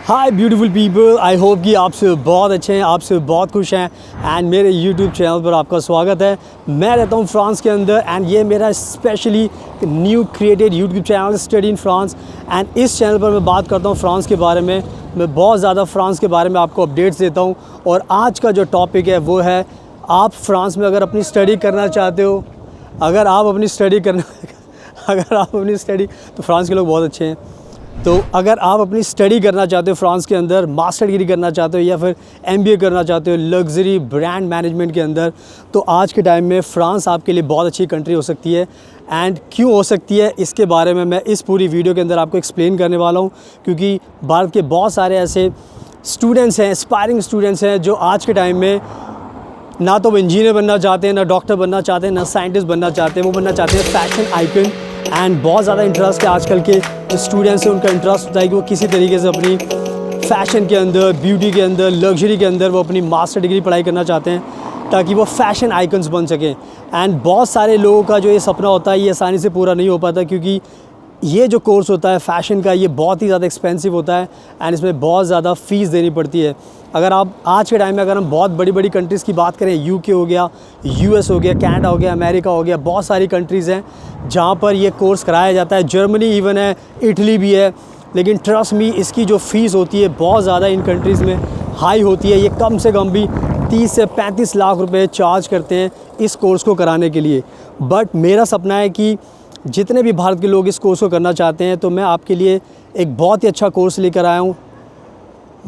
Hi beautiful people, I hope कि आप सब बहुत अच्छे हैं, आप सब बहुत खुश हैं एंड मेरे यूट्यूब चैनल पर आपका स्वागत है। मैं रहता हूँ फ्रांस के अंदर एंड ये मेरा specially new created YouTube channel study in France. And इस चैनल पर मैं बात करता हूँ फ्रांस के बारे में। मैं बहुत ज़्यादा फ्रांस के बारे में आपको अपडेट्स देता हूँ और आज का जो टॉपिक है वो है, आप फ्रांस में अगर अपनी स्टडी करना चाहते हो, अगर आप अपनी स्टडी तो फ्रांस के लोग बहुत अच्छे हैं। तो अगर आप अपनी स्टडी करना चाहते हो फ्रांस के अंदर, मास्टर डिग्री करना चाहते हो या फिर एमबीए करना चाहते हो लग्जरी ब्रांड मैनेजमेंट के अंदर, तो आज के टाइम में फ़्रांस आपके लिए बहुत अच्छी कंट्री हो सकती है। एंड क्यों हो सकती है, इसके बारे में मैं इस पूरी वीडियो के अंदर आपको एक्सप्लेन करने वाला हूँ, क्योंकि भारत के बहुत सारे ऐसे स्टूडेंट्स हैं, एस्पायरिंग स्टूडेंट्स हैं, जो आज के टाइम में ना तो वो इंजीनियर बनना चाहते हैं, ना डॉक्टर बनना चाहते हैं, ना साइंटिस्ट बनना चाहते हैं, वो बनना चाहते हैं फैशन आइकन। एंड बहुत ज़्यादा इंटरेस्ट है आजकल के जो स्टूडेंट्स हैं, उनका इंटरेस्ट होता है कि वो किसी तरीके से अपनी फ़ैशन के अंदर, ब्यूटी के अंदर, लग्जरी के अंदर वो अपनी मास्टर डिग्री पढ़ाई करना चाहते हैं ताकि वो फ़ैशन आइकन्स बन सकें। एंड बहुत सारे लोगों का जो ये सपना होता है ये आसानी से पूरा नहीं हो पाता, क्योंकि ये जो कोर्स होता है फ़ैशन का, ये बहुत ही ज़्यादा एक्सपेंसिव होता है एंड इसमें बहुत ज़्यादा फ़ीस देनी पड़ती है। अगर आप आज के टाइम में अगर हम बहुत बड़ी बड़ी कंट्रीज़ की बात करें, यूके हो गया, यूएस हो गया, कनाडा हो गया, अमेरिका हो गया, बहुत सारी कंट्रीज़ हैं जहाँ पर ये कोर्स कराया जाता है। जर्मनी इवन है, इटली भी है। लेकिन ट्रस्ट मी, इसकी जो फ़ीस होती है बहुत ज़्यादा इन कंट्रीज़ में हाई होती है। ये कम से कम भी 30 से 35 लाख रुपए चार्ज करते हैं इस कोर्स को कराने के लिए। बट मेरा सपना है कि जितने भी भारत के लोग इस कोर्स को करना चाहते हैं, तो मैं आपके लिए एक बहुत ही अच्छा कोर्स लेकर आया हूँ,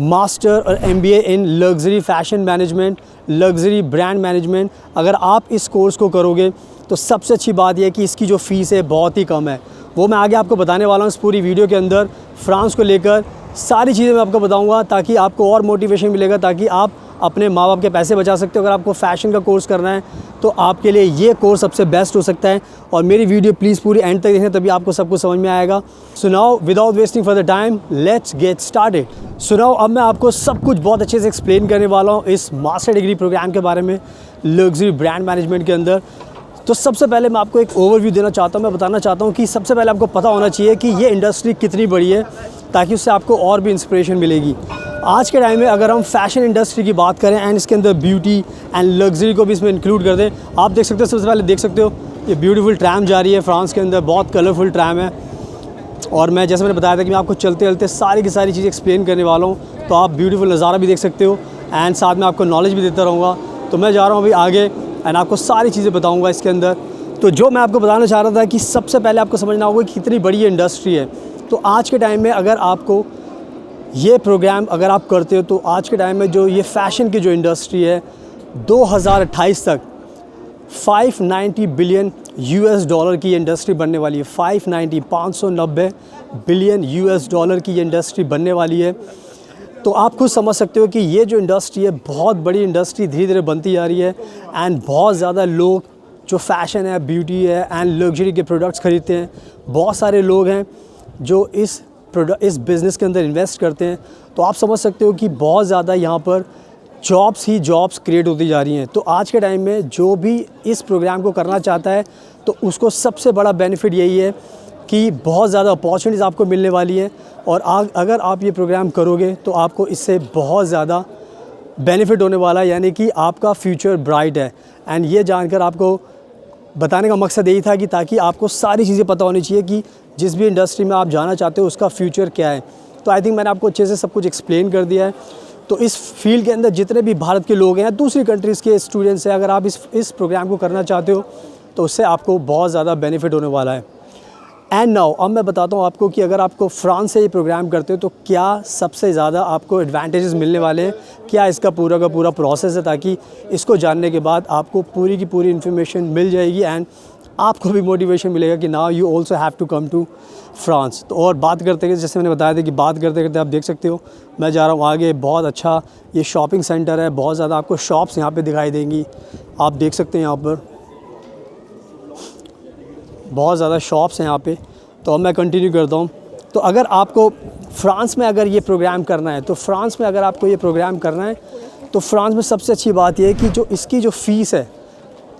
मास्टर और MBA in luxury fashion management, luxury brand management. अगर आप इस कोर्स को करोगे तो सबसे अच्छी बात यह है कि इसकी जो फ़ीस है बहुत ही कम है। वो मैं आगे आपको बताने वाला हूँ इस पूरी वीडियो के अंदर। फ्रांस को लेकर सारी चीज़ें मैं आपको बताऊँगा ताकि आपको और मोटिवेशन मिलेगा, ताकि आप अपने माँ बाप के पैसे बचा सकते हो। अगर आपको फ़ैशन का कोर्स करना है तो आपके लिए ये कोर्स सबसे बेस्ट हो सकता है। और मेरी वीडियो प्लीज़ पूरी एंड तक देखें, तभी आपको सब कुछ समझ में आएगा। So now without wasting for the time, let's get started. So now अब मैं आपको सब कुछ बहुत अच्छे से एक्सप्लेन करने वाला हूँ इस मास्टर डिग्री प्रोग्राम के बारे में, लग्जरी ब्रांड मैनेजमेंट के अंदर। तो सबसे पहले मैं आपको एक ओवरव्यू देना चाहता हूँ। मैं बताना चाहता हूँ कि सबसे पहले आपको पता होना चाहिए कि ये इंडस्ट्री कितनी बड़ी है, ताकि उससे आपको और भी इंस्पिरेशन मिलेगी। आज के टाइम में अगर हम फैशन इंडस्ट्री की बात करें एंड इसके अंदर ब्यूटी एंड लग्जरी को भी इसमें इंक्लूड कर दें, आप देख सकते हो, सबसे पहले देख सकते हो ये ब्यूटीफुल ट्रैम जा रही है फ्रांस के अंदर, बहुत कलरफुल ट्रैम है। और मैं जैसे मैंने बताया था कि मैं आपको चलते चलते सारी की सारी चीज़ें एक्सप्लेन करने वाला हूँ, तो आप ब्यूटीफुल नज़ारा भी देख सकते हो एंड साथ में आपको नॉलेज भी देता रहूँगा। तो मैं जा रहा हूँ अभी आगे एंड आपको सारी चीज़ें बताऊँगा इसके अंदर। तो जो मैं आपको बताना चाह रहा था कि सबसे पहले आपको समझना होगा कि कितनी बड़ी इंडस्ट्री है। तो आज के टाइम में अगर आपको ये प्रोग्राम अगर आप करते हो, तो आज के टाइम में जो ये फ़ैशन की जो इंडस्ट्री है, 2028 तक 590 बिलियन यूएस डॉलर की इंडस्ट्री बनने वाली है। 590 बिलियन यूएस डॉलर की ये इंडस्ट्री बनने वाली है। तो आप खुद समझ सकते हो कि ये जो इंडस्ट्री है बहुत बड़ी इंडस्ट्री धीरे धीरे बनती जा रही है। एंड बहुत ज़्यादा लोग जो फ़ैशन है, ब्यूटी है एंड लग्जरी के प्रोडक्ट्स ख़रीदते हैं। बहुत सारे लोग हैं जो इस बिज़नेस के अंदर इन्वेस्ट करते हैं। तो आप समझ सकते हो कि बहुत ज़्यादा यहाँ पर जॉब्स क्रिएट होती जा रही हैं। तो आज के टाइम में जो भी इस प्रोग्राम को करना चाहता है, तो उसको सबसे बड़ा बेनिफिट यही है कि बहुत ज़्यादा अपॉर्चुनिटीज़ आपको मिलने वाली हैं। और अगर आप ये प्रोग्राम करोगे तो आपको इससे बहुत ज़्यादा बेनिफिट होने वाला है, यानी कि आपका फ्यूचर ब्राइट है। एंड ये जानकर आपको बताने का मकसद यही था कि ताकि आपको सारी चीज़ें पता होनी चाहिए कि जिस भी इंडस्ट्री में आप जाना चाहते हो उसका फ्यूचर क्या है। तो आई थिंक मैंने आपको अच्छे से सब कुछ एक्सप्लेन कर दिया है। तो इस फील्ड के अंदर जितने भी भारत के लोग हैं, दूसरी कंट्रीज़ के स्टूडेंट्स हैं, अगर आप इस प्रोग्राम को करना चाहते हो तो उससे आपको बहुत ज़्यादा बेनिफिट होने वाला है। एंड नाउ अब मैं बताता हूँ आपको कि अगर आपको फ्रांस से ये प्रोग्राम करते हो तो क्या सबसे ज़्यादा आपको एडवांटेजेस मिलने वाले हैं, क्या इसका पूरा का पूरा प्रोसेस है, ताकि इसको जानने के बाद आपको पूरी की पूरी इन्फॉर्मेशन मिल जाएगी एंड आपको भी मोटिवेशन मिलेगा कि now you also have to come to France. तो और बात करते हैं, जैसे मैंने बताया था कि बात करते करते आप देख सकते हो मैं जा रहा हूँ आगे। बहुत अच्छा ये शॉपिंग सेंटर है, बहुत ज़्यादा आपको शॉप्स यहाँ पे दिखाई देंगी। आप देख सकते हैं यहाँ पर बहुत ज़्यादा शॉप्स हैं यहाँ पे। तो अब मैं कंटिन्यू करता हूँ। तो अगर आपको फ़्रांस में अगर ये प्रोग्राम करना है, तो फ्रांस में अगर आपको ये प्रोग्राम करना है, तो फ्रांस में सबसे अच्छी बात यह है कि जो इसकी जो फ़ीस है,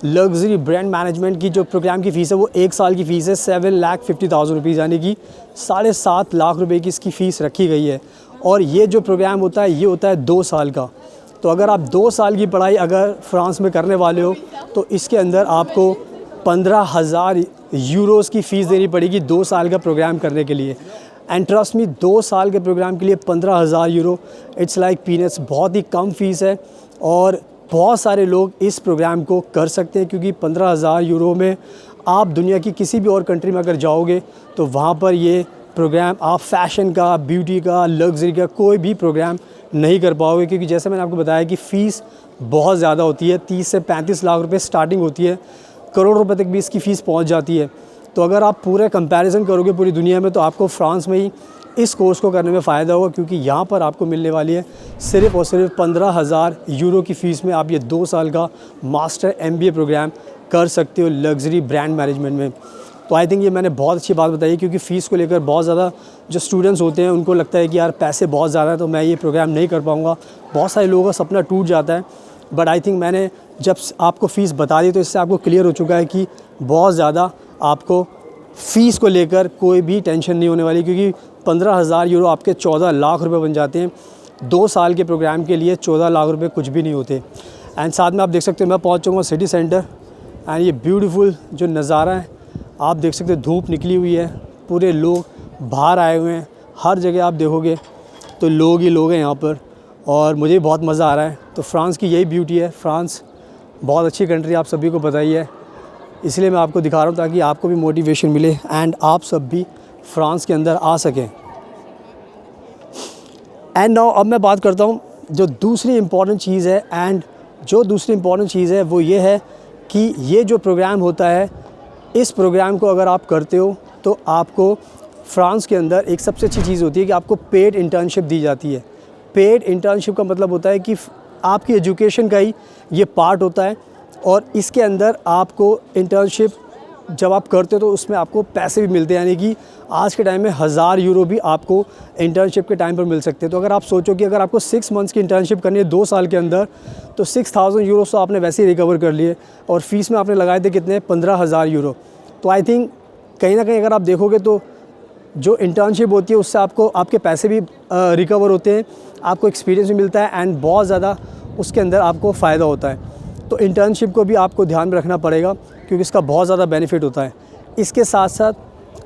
लग्जरी ब्रांड मैनेजमेंट की जो प्रोग्राम की फ़ीस है वो 1 साल की फ़ीस है 7,50,000 रुपीज़, यानी कि 7.5 लाख रुपए की इसकी फ़ीस रखी गई है। और ये जो प्रोग्राम होता है ये होता है 2 साल का। तो अगर आप 2 साल की पढ़ाई अगर फ्रांस में करने वाले हो तो इसके अंदर आपको 15,000 यूरोज़ की फ़ीस देनी पड़ेगी 2 साल का प्रोग्राम करने के लिए। एंड ट्रस्ट मी, 2 साल के प्रोग्राम के लिए 15,000 यूरो, इट्स लाइक पीनट्स। बहुत ही कम फ़ीस है और बहुत सारे लोग इस प्रोग्राम को कर सकते हैं, क्योंकि 15,000 यूरो में आप दुनिया की किसी भी और कंट्री में अगर जाओगे तो वहाँ पर ये प्रोग्राम आप फ़ैशन का, ब्यूटी का, लग्जरी का कोई भी प्रोग्राम नहीं कर पाओगे। क्योंकि जैसे मैंने आपको बताया कि फ़ीस बहुत ज़्यादा होती है, 30 से 35 लाख रुपए स्टार्टिंग होती है, करोड़ रुपए तक भी इसकी फ़ीस पहुंच जाती है। तो अगर आप पूरे कंपैरिजन करोगे पूरी दुनिया में, तो आपको फ्रांस में ही इस कोर्स को करने में फ़ायदा होगा, क्योंकि यहाँ पर आपको मिलने वाली है सिर्फ़ और सिर्फ 15,000 यूरो की फ़ीस में आप ये 2 साल का मास्टर MBA प्रोग्राम कर सकते हो लग्जरी ब्रांड मैनेजमेंट में। तो आई थिंक ये मैंने बहुत अच्छी बात बताई, क्योंकि फ़ीस को लेकर बहुत ज़्यादा जो स्टूडेंट्स होते हैं उनको लगता है कि यार पैसे बहुत ज़्यादा है तो मैं ये प्रोग्राम नहीं कर पाऊँगा। बहुत सारे लोगों का सपना टूट जाता है। बट आई थिंक मैंने जब आपको फ़ीस बता दी तो इससे आपको क्लियर हो चुका है कि बहुत ज़्यादा आपको फ़ीस को लेकर कोई भी टेंशन नहीं होने वाली, क्योंकि 15,000 यूरो आपके 14 लाख रुपए बन जाते हैं। 2 साल के प्रोग्राम के लिए 14 लाख रुपए कुछ भी नहीं होते। एंड साथ में आप देख सकते हो मैं पहुंच चुका हूँ सिटी सेंटर। एंड ये ब्यूटीफुल जो नज़ारा है आप देख सकते हो, धूप निकली हुई है, पूरे लोग बाहर आए हुए हैं, हर जगह आप देखोगे तो लोग ही लोग हैं यहाँ पर, और मुझे बहुत मज़ा आ रहा है। तो फ्रांस की यही ब्यूटी है। फ्रांस बहुत अच्छी कंट्री आप सभी को पता ही है, इसलिए मैं आपको दिखा रहा हूँ ताकि आपको भी मोटिवेशन मिले एंड आप सब भी फ्रांस के अंदर आ सकें। एंड नाउ अब मैं बात करता हूँ जो दूसरी इम्पॉर्टेंट चीज़ है। एंड जो दूसरी इम्पॉर्टेंट चीज़ है वो ये है कि ये जो प्रोग्राम होता है, इस प्रोग्राम को अगर आप करते हो तो आपको फ्रांस के अंदर एक सबसे अच्छी चीज़ होती है कि आपको पेड इंटर्नशिप दी जाती है। पेड इंटर्नशिप का मतलब होता है कि आपकी एजुकेशन का ही ये पार्ट होता है, और इसके अंदर आपको इंटर्नशिप जब आप करते हो तो उसमें आपको पैसे भी मिलते हैं, यानी कि आज के टाइम में 1,000 यूरो भी आपको इंटर्नशिप के टाइम पर मिल सकते हैं। तो अगर आप सोचो कि अगर आपको 6 मंथ्स की इंटर्नशिप करनी है 2 साल के अंदर, तो 6,000 यूरो तो आपने वैसे ही रिकवर कर लिए, और फीस में आपने लगाए थे कितने, 15,000 यूरो। तो आई थिंक कहीं ना कहीं अगर आप देखोगे तो जो इंटर्नशिप होती है उससे आपको आपके पैसे भी रिकवर होते हैं, आपको एक्सपीरियंस भी मिलता है, एंड बहुत ज़्यादा उसके अंदर आपको फ़ायदा होता है। तो इंटर्नशिप को भी आपको ध्यान में रखना पड़ेगा, क्योंकि इसका बहुत ज़्यादा बेनिफिट होता है। इसके साथ साथ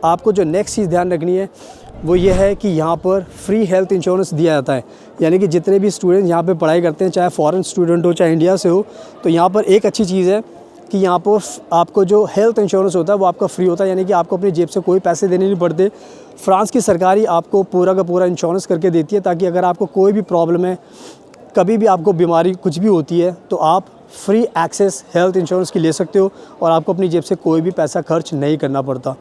आपको जो नेक्स्ट चीज़ ध्यान रखनी है वो ये है कि यहाँ पर फ्री हेल्थ इंश्योरेंस दिया जाता है, यानी कि जितने भी स्टूडेंट यहाँ पे पढ़ाई करते हैं, चाहे फॉरेन स्टूडेंट हो चाहे इंडिया से हो, तो यहाँ पर एक अच्छी चीज़ है कि यहाँ पर आपको जो हेल्थ इंश्योरेंस होता है वो आपका फ्री होता है, यानी कि आपको अपनी जेब से कोई पैसे देने नहीं पड़ते। फ्रांस की सरकार ही आपको पूरा का पूरा इंश्योरेंस करके देती है, ताकि अगर आपको कोई भी प्रॉब्लम है, कभी भी आपको बीमारी कुछ भी होती है, तो आप फ्री एक्सेस हेल्थ इंश्योरेंस की ले सकते हो और आपको अपनी जेब से कोई भी पैसा खर्च नहीं करना पड़ता।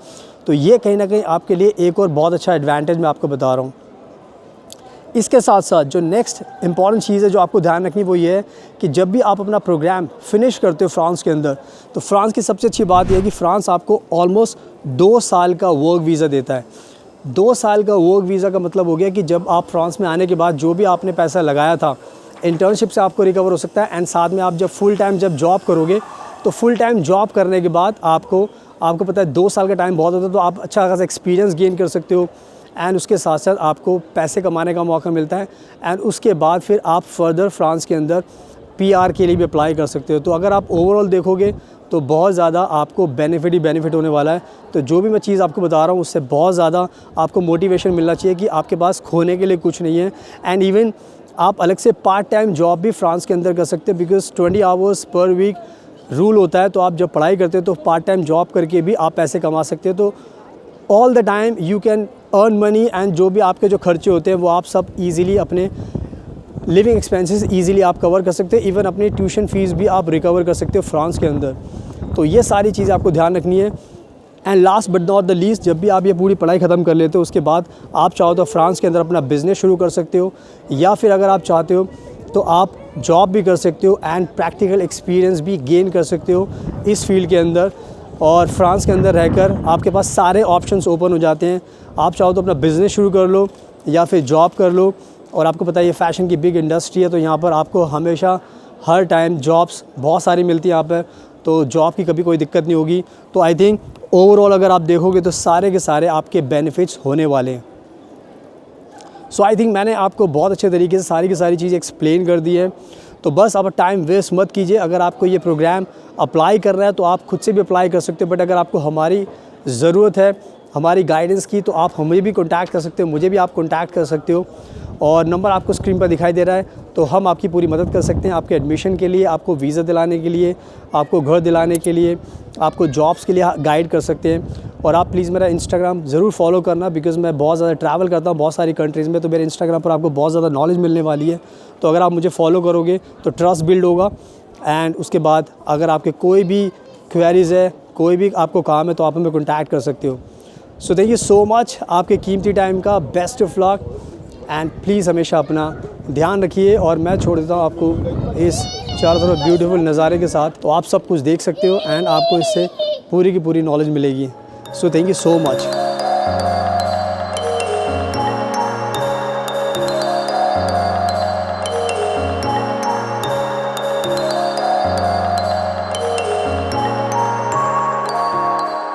तो ये कहीं ना कहीं आपके लिए एक और बहुत अच्छा एडवांटेज मैं आपको बता रहा हूँ। इसके साथ साथ जो नेक्स्ट इंपॉर्टेंट चीज़ है जो आपको ध्यान रखनी वो ये है कि जब भी आप अपना प्रोग्राम फिनिश करते हो फ्रांस के अंदर, तो फ्रांस की सबसे अच्छी बात यह है कि फ्रांस आपको ऑलमोस्ट 2 साल का वर्क वीज़ा देता है। 2 साल का वर्क वीज़ा का मतलब हो गया कि जब आप फ्रांस में आने के बाद जो भी आपने पैसा लगाया था इंटर्नशिप से आपको रिकवर हो सकता है, एंड साथ में आप जब फुल टाइम जब जॉब करोगे तो फुल टाइम जॉब करने के बाद आपको पता है 2 साल का टाइम बहुत होता है, तो आप अच्छा खासा एक्सपीरियंस गेन कर सकते हो, एंड उसके साथ साथ आपको पैसे कमाने का मौका मिलता है, एंड उसके बाद फिर आप फर्दर फ्रांस के अंदर PR के लिए भी अप्लाई कर सकते हो। तो अगर आप ओवरऑल देखोगे तो बहुत ज़्यादा आपको बेनिफिट ही बेनिफिट होने वाला है। तो जो भी मैं चीज़ आपको बता रहा हूँ उससे बहुत ज़्यादा आपको मोटिवेशन मिलना चाहिए कि आपके पास खोने के लिए कुछ नहीं है, एंड इवन आप अलग से पार्ट टाइम जॉब भी फ्रांस के अंदर कर सकते हैं, because 20 hours per week rule होता है। तो आप जब पढ़ाई करते हो तो पार्ट टाइम जॉब करके भी आप पैसे कमा सकते हो। तो all the time you can earn money, and जो भी आपके जो खर्चे होते हैं वो आप सब ईज़िली अपने लिविंग एक्सपेंसेस ईज़िली आप कवर कर सकते हो। इवन अपनी ट्यूशन फ़ीस भी आप रिकवर कर सकते हो फ्रांस के अंदर। तो ये सारी चीज़ें आपको ध्यान रखनी है। And last but not the least, जब भी आप ये पूरी पढ़ाई ख़त्म कर लेते हो उसके बाद आप चाहो तो फ्रांस के अंदर अपना बिज़नेस शुरू कर सकते हो, या फिर अगर आप चाहते हो तो आप जॉब भी कर सकते हो एंड प्रैक्टिकल एक्सपीरियंस भी गेन कर सकते हो इस फील्ड के अंदर। और फ्रांस के अंदर रहकर आपके पास सारे ऑप्शंस ओपन हो जाते हैं। आप चाहो तो अपना बिज़नेस शुरू कर लो या फिर जॉब कर लो। और आपको पता है ये फ़ैशन की बिग इंडस्ट्री है, तो यहाँ पर आपको हमेशा हर टाइम जॉब्स बहुत सारी मिलती हैं यहाँ पर, तो जॉब की कभी कोई दिक्कत नहीं होगी। तो आई थिंक ओवरऑल अगर आप देखोगे तो सारे के सारे आपके बेनिफिट्स होने वाले हैं। सो आई थिंक मैंने आपको बहुत अच्छे तरीके से सारी की सारी चीज़ें एक्सप्लेन कर दी है। तो बस आप टाइम वेस्ट मत कीजिए। अगर आपको ये प्रोग्राम अप्लाई करना है तो आप खुद से भी अप्लाई कर सकते हो, बट अगर आपको हमारी ज़रूरत है, हमारी गाइडेंस की, तो आप हमें भी कॉन्टैक्ट कर सकते हो, मुझे भी आप कॉन्टैक्ट कर सकते हो। और नंबर आपको स्क्रीन पर दिखाई दे रहा है, तो हम आपकी पूरी मदद कर सकते हैं आपके एडमिशन के लिए, आपको वीज़ा दिलाने के लिए, आपको घर दिलाने के लिए, आपको जॉब्स के लिए गाइड कर सकते हैं। और आप प्लीज़ मेरा इंस्टाग्राम ज़रूर फॉलो करना, बिकॉज़ मैं बहुत ज़्यादा ट्रैवल करता हूँ बहुत सारी कंट्रीज़ में, तो मेरे इंस्टाग्राम पर आपको बहुत ज़्यादा नॉलेज मिलने वाली है। तो अगर आप मुझे फॉलो करोगे तो ट्रस्ट बिल्ड होगा। एंड उसके बाद अगर आपके कोई भी क्वेरीज़ है, कोई भी आपको काम है, तो आप हमें कॉन्टैक्ट कर सकते हो। So thank you so much आपके कीमती टाइम का। Best of luck and please हमेशा अपना ध्यान रखिए। और मैं छोड़ देता हूँ आपको इस चारों तरफ ब्यूटीफुल नज़ारे के साथ, तो आप सब कुछ देख सकते हो एंड आपको इससे पूरी की पूरी नॉलेज मिलेगी। So thank you so much.